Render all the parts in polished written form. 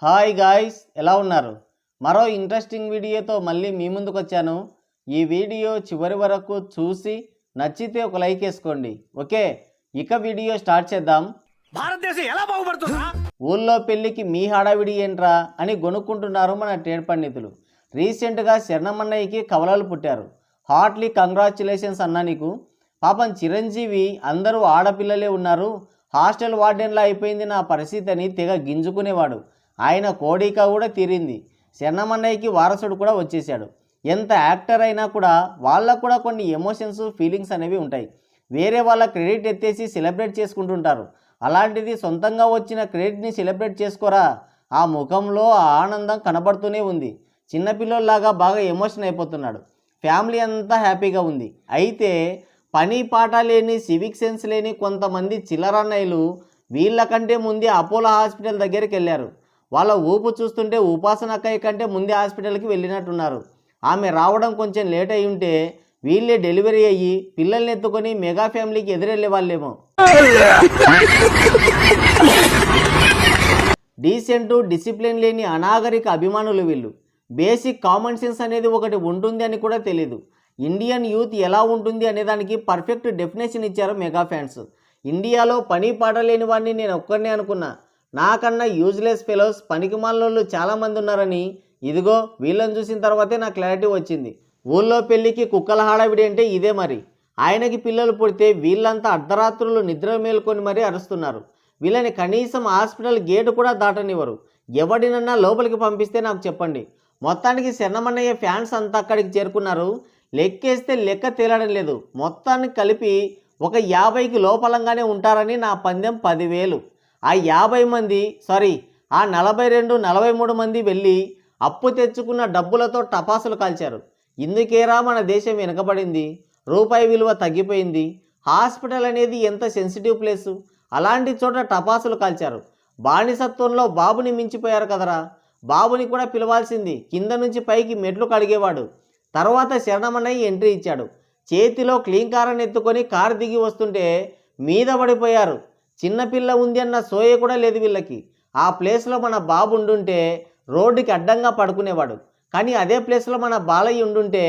Hi guys, ఎలా ఉన్నారు? మరో ఇంట్రెస్టింగ్ వీడియోతో మళ్ళీ మీ ముందుకు వచ్చాను. ఈ వీడియో చివరి వరకు చూసి నచ్చితే ఒక లైక్ వేసుకోండి. ఓకే, ఇక వీడియో స్టార్ట్ చేద్దాం. భారతదేశం ఎలా బాగుపడుతుందా? ఊళ్ళో పెళ్లికి మీ హడావిడి ఏంట్రా అని గొనుక్కుంటున్నారు మన ట్రేడ్ పండితులు. రీసెంట్గా శరణమన్నయ్యకి కవలలు పుట్టారు. హార్ట్లీ కంగ్రాచులేషన్స్ అన్నా నీకు. పాపం చిరంజీవి అందరూ ఆడపిల్లలే ఉన్నారు, హాస్టల్ వార్డెన్లా అయిపోయింది నా పరిస్థితి అని తెగ గింజుకునేవాడు. ఆయన కోడిక కూడా తీరింది. శరణమన్నయ్యకి వారసుడు కూడా వచ్చేసాడు. ఎంత యాక్టర్ అయినా కూడా వాళ్ళకు కూడా కొన్ని ఎమోషన్స్, ఫీలింగ్స్ అనేవి ఉంటాయి. వేరే వాళ్ళ క్రెడిట్ ఎత్తేసి సెలబ్రేట్ చేసుకుంటుంటారు. అలాంటిది సొంతంగా వచ్చిన క్రెడిట్ని సెలబ్రేట్ చేసుకోరా? ఆ ముఖంలో ఆ ఆనందం కనబడుతూనే ఉంది. చిన్నపిల్లల్లాగా బాగా ఎమోషన్ అయిపోతున్నాడు. ఫ్యామిలీ అంతా హ్యాపీగా ఉంది. అయితే పని పాట లేని, సివిక్ సెన్స్ లేని కొంతమంది చిల్లరన్నయ్యలు వీళ్ళకంటే ముందే అపోలో హాస్పిటల్ దగ్గరికి వెళ్ళారు. వాళ్ళ ఊపు చూస్తుంటే ఉపాసన అక్కయ్య కంటే ముందే హాస్పిటల్కి వెళ్ళినట్టున్నారు. ఆమె రావడం కొంచెం లేట్ అయి ఉంటే వీళ్ళే డెలివరీ అయ్యి పిల్లల్ని ఎత్తుకొని మెగా ఫ్యామిలీకి ఎదురెళ్ళే వాళ్ళేమో. డీసెంట్, డిసిప్లిన్ లేని అనాగరిక అభిమానులు వీళ్ళు. బేసిక్ కామన్ సెన్స్ అనేది ఒకటి ఉంటుంది అని కూడా తెలీదు. ఇండియన్ యూత్ ఎలా ఉంటుంది అనేదానికి పర్ఫెక్ట్ డెఫినేషన్ ఇచ్చారు మెగా ఫ్యాన్స్. ఇండియాలో పని పాట లేని వాడిని నేను ఒక్కరినే అనుకున్నా. నాకన్నా యూజ్లెస్ ఫెలోస్, పనికిమాలినోళ్ళు చాలామంది ఉన్నారని ఇదిగో వీళ్ళని చూసిన తర్వాతే నాకు క్లారిటీ వచ్చింది. ఊళ్ళో పెళ్ళికి కుక్కల హడావిడి అంటే ఇదే మరి. ఆయనకి పిల్లలు పుడితే వీళ్ళంతా అర్ధరాత్రులు నిద్ర మేల్కొని మరీ అరుస్తున్నారు. వీళ్ళని కనీసం హాస్పిటల్ గేటు కూడా దాటనివ్వరు. ఎవడినన్నా లోపలికి పంపిస్తే నాకు చెప్పండి. మొత్తానికి శరణమన్నయ్య ఫ్యాన్స్ అంతా అక్కడికి చేరుకున్నారు. లెక్కేస్తే లెక్క తేలడం లేదు. మొత్తానికి కలిపి ఒక 50కి లోపలంగానే ఉంటారని నా పందెం 10,000. ఆ 50 మంది ఆ 42, 43 మంది వెళ్ళి అప్పు తెచ్చుకున్న డబ్బులతో టపాసులు కాల్చారు. ఇందుకేరా మన దేశం వెనుకబడింది, రూపాయి విలువ తగ్గిపోయింది. హాస్పిటల్ అనేది ఎంత సెన్సిటివ్ ప్లేసు, అలాంటి చోట టపాసులు కాల్చారు. బానిసత్వంలో బాబుని మించిపోయారు కదరా. బాబుని కూడా పిలవాల్సింది. కింద నుంచి పైకి మెట్లు కడిగేవాడు. తర్వాత శరణమన్నయ్య ఎంట్రీ ఇచ్చాడు. చేతిలో క్లీంకారాన్ని ఎత్తుకొని కారు దిగి వస్తుంటే మీద పడిపోయారు. చిన్నపిల్ల ఉంది అన్న సోయ కూడా లేదు వీళ్ళకి. ఆ ప్లేస్లో మన బాబు ఉండుంటే రోడ్డుకి అడ్డంగా పడుకునేవాడు. కానీ అదే ప్లేస్లో మన బాలయ్య ఉండుంటే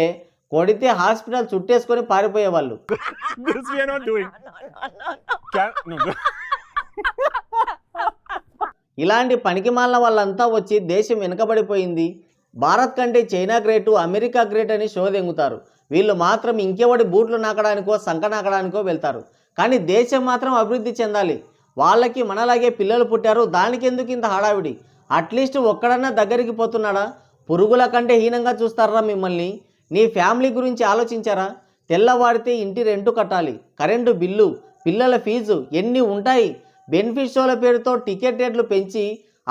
కొడితే హాస్పిటల్ చుట్టేసుకొని పారిపోయేవాళ్ళు. ఇలాంటి పనికిమాలిన వాళ్ళంతా వచ్చి దేశం వెనుకబడిపోయింది, భారత్ కంటే చైనా గ్రేటు, అమెరికా గ్రేట్ అని షో దెంగుతారు. వీళ్ళు మాత్రం ఇంకెవడి బూట్లు నాకడానికో సంక నాకడానికో వెళ్తారు. కానీ దేశం మాత్రం అభివృద్ధి చెందాలి. వాళ్ళకి మనలాగే పిల్లలు పుట్టారు, దానికి ఎందుకు ఇంత హడావిడి? అట్లీస్ట్ ఒక్కడన్నా దగ్గరికి పోతున్నాడా? పురుగుల కంటే హీనంగా చూస్తారా మిమ్మల్ని? నీ ఫ్యామిలీ గురించి ఆలోచించారా? తెల్లవాడితే ఇంటి రెంటు కట్టాలి, కరెంటు బిల్లు, పిల్లల ఫీజు ఎన్ని ఉంటాయి. బెనిఫిట్ షోల పేరుతో టికెట్ రేట్లు పెంచి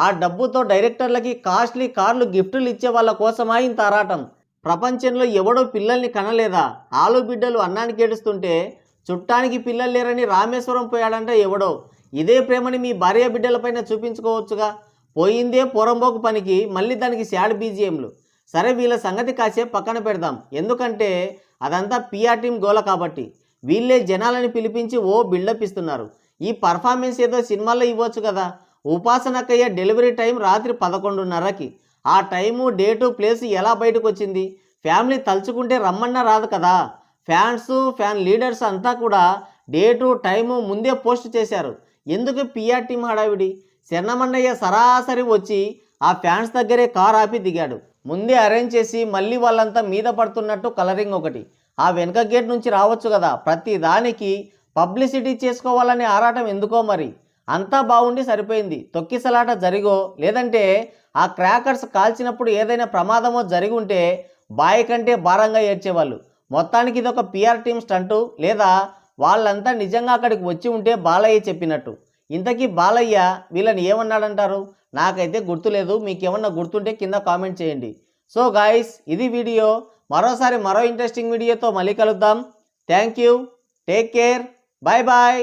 ఆ డబ్బుతో డైరెక్టర్లకి కాస్ట్లీ కార్లు గిఫ్టులు ఇచ్చే వాళ్ళ కోసమా ఇంత ఆరాటం? ప్రపంచంలో ఎవడో పిల్లల్ని కనలేదా? ఆలు బిడ్డలు అన్నానికి ఏడుస్తుంటే చుట్టానికి పిల్లలు లేరని రామేశ్వరం పోయాడంటే ఎవడో. ఇదే ప్రేమని మీ భార్య బిడ్డలపైన చూపించుకోవచ్చుగా. పోయిందే పొరంబోకు పనికి మళ్ళీ దానికి శాడ్ బీజిఎంలు. సరే, వీళ్ళ సంగతి కాసేపు పక్కన పెడదాం. ఎందుకంటే అదంతా పిఆర్ టీం గోల కాబట్టి. వీళ్ళే జనాలని పిలిపించి ఓ బిల్డప్ ఇస్తున్నారు. ఈ పర్ఫార్మెన్స్ ఏదో సినిమాల్లో ఇవ్వచ్చు కదా. ఉపాసనకయ్య డెలివరీ టైం రాత్రి 11:30కి. ఆ టైము, డేటు, ప్లేసు ఎలా బయటకు వచ్చింది? ఫ్యామిలీ తలుచుకుంటే రమ్మన్నా రాదు కదా. ఫ్యాన్స్, ఫ్యాన్ లీడర్స్ అంతా కూడా డేటు, టైము ముందే పోస్ట్ చేశారు. ఎందుకు పిఆర్ టీం హడావిడి? శరణమన్నయ్య సరాసరి వచ్చి ఆ ఫ్యాన్స్ దగ్గరే కార్ ఆపి దిగాడు. ముందే అరేంజ్ చేసి మళ్ళీ వాళ్ళంతా మీద పడుతున్నట్టు కలరింగ్ ఒకటి. ఆ వెనక గేట్ నుంచి రావచ్చు కదా. ప్రతి దానికి పబ్లిసిటీ చేసుకోవాలనే ఆరాటం ఎందుకో మరి. అంతా బాగుండి సరిపోయింది. తొక్కిసలాట జరిగో లేదంటే ఆ క్రాకర్స్ కాల్చినప్పుడు ఏదైనా ప్రమాదమో జరిగి ఉంటే బాయ్ కంటే భారంగా ఏడ్చేవాళ్ళు. మొత్తానికి ఇదొక పిఆర్ టీం స్టంటు, లేదా వాళ్ళంతా నిజంగా అక్కడికి వచ్చి ఉంటే బాలయ్య చెప్పినట్టు. ఇంతకీ బాలయ్య వీళ్ళని ఏమన్నాడంటారు? నాకైతే గుర్తులేదు. మీకేమన్నా గుర్తుంటే కింద కామెంట్ చేయండి. సో గాయ్స్, ఇది వీడియో. మరోసారి మరో ఇంట్రెస్టింగ్ వీడియోతో మళ్ళీ కలుద్దాం. Thank you, take care, bye bye.